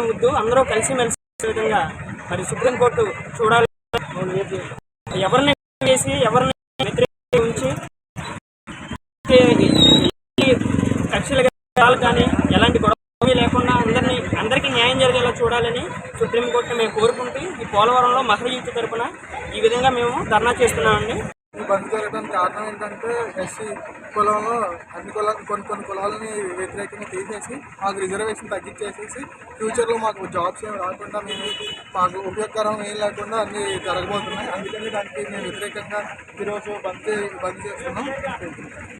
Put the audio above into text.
ముద్దు అందరూ కలిసిమెలిసి విధంగా మరి సుప్రీంకోర్టు చూడాలి. ఎవరిని చేసి ఎవరిని వ్యతిరేకించి కక్షలుగా కానీ ఎలాంటి గొడవ లేకుండా అందరికీ న్యాయం జరిగేలా చూడాలని సుప్రీంకోర్టు మేము కోరుకుంటూ ఈ పోలవరంలో మహిళ యూత్ తరఫున ఈ విధంగా మేము ధర్నా చేస్తున్నామండి. ఈ బంద్ జరగడానికి కారణం ఏంటంటే ఎస్సీ కులంలో కొన్ని కులాలని వ్యతిరేకంగా తీసేసి మాకు రిజర్వేషన్ తగ్గించేసేసి ఫ్యూచర్లో మాకు జాబ్స్ ఏమి రాకుండా మాకు ఉపయోగకరం ఏం లేకుండా అన్నీ జరగబోతున్నాయి. అందుకని దానికి మేము వ్యతిరేకంగా ఈరోజు బంద్ చేస్తున్నాం.